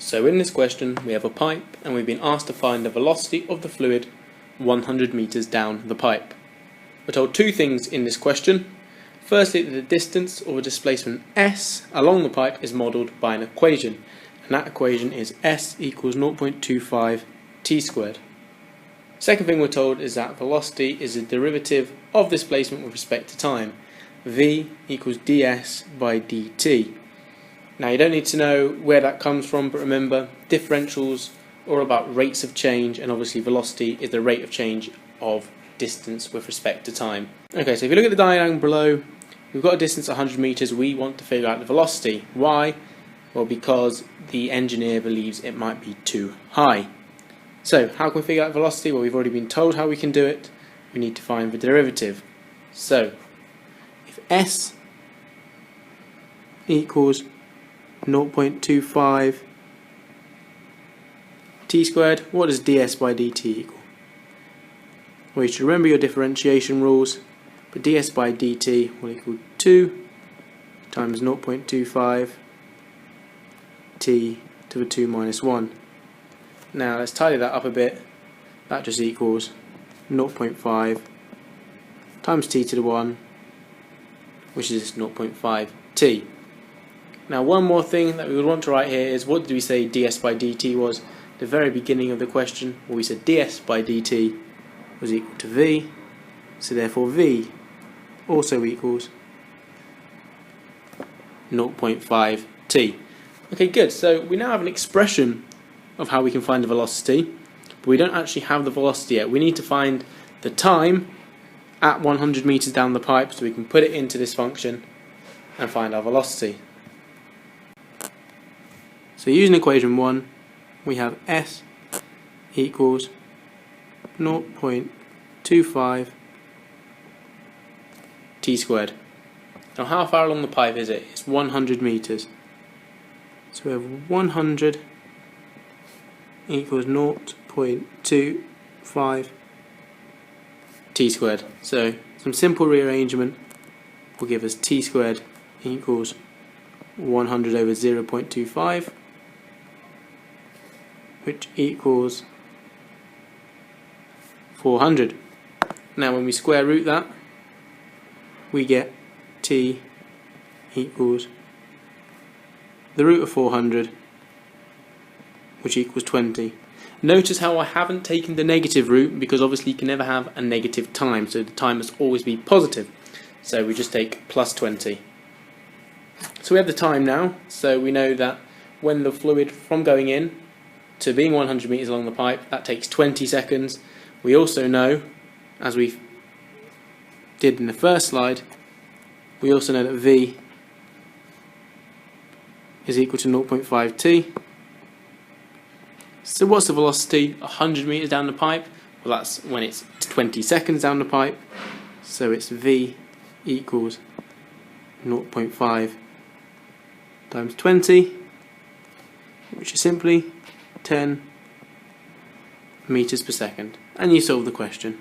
So in this question we have a pipe and we've been asked to find the velocity of the fluid 100 meters down the pipe. We're told two things in this question. Firstly, that the distance or displacement S along the pipe is modelled by an equation, and that equation is S equals 0.25 t squared. Second thing we're told is that velocity is a derivative of displacement with respect to time. V equals ds by dt. Now you don't need to know where that comes from, but remember, differentials are about rates of change, and obviously velocity is the rate of change of distance with respect to time. Okay, so if you look at the diagram below, we've got a distance 100 meters, we want to figure out the velocity. Why? Well, because the engineer believes it might be too high. So how can we figure out velocity? Well, we've already been told how we can do it. We need to find the derivative. So if S equals 0.25 t squared, what does ds by dt equal? Well, you should remember your differentiation rules, but ds by dt will equal 2 times 0.25 t to the 2 minus 1. Now let's tidy that up a bit. That just equals 0.5 times t to the 1, which is 0.5 t. Now one more thing that we would want to write here is, what did we say ds by dt was? The very beginning of the question, well, we said ds by dt was equal to v, so therefore v also equals 0.5 t. Okay, good. So we now have an expression of how we can find the velocity, but we don't actually have the velocity yet. We need to find the time at 100 meters down the pipe, so we can put it into this function and find our velocity. So using equation 1, we have S equals 0.25 t squared. Now how far along the pipe is it? It's 100 meters. So we have 100 equals 0.25 t squared. So some simple rearrangement will give us t squared equals 100 over 0.25, which equals 400. Now when we square root that, we get t equals the root of 400, which equals 20. Notice how I haven't taken the negative root, because obviously you can never have a negative time, so the time must always be positive. So we just take plus 20. So we have the time now, so we know that when the fluid from going in to being 100 meters along the pipe, that takes 20 seconds. We also know, as we did in the first slide, we also know that V is equal to 0.5 t. So what's the velocity 100 meters down the pipe? Well, that's when it's 20 seconds down the pipe, so it's V equals 0.5 times 20, which is simply 10 meters per second, and you solve the question.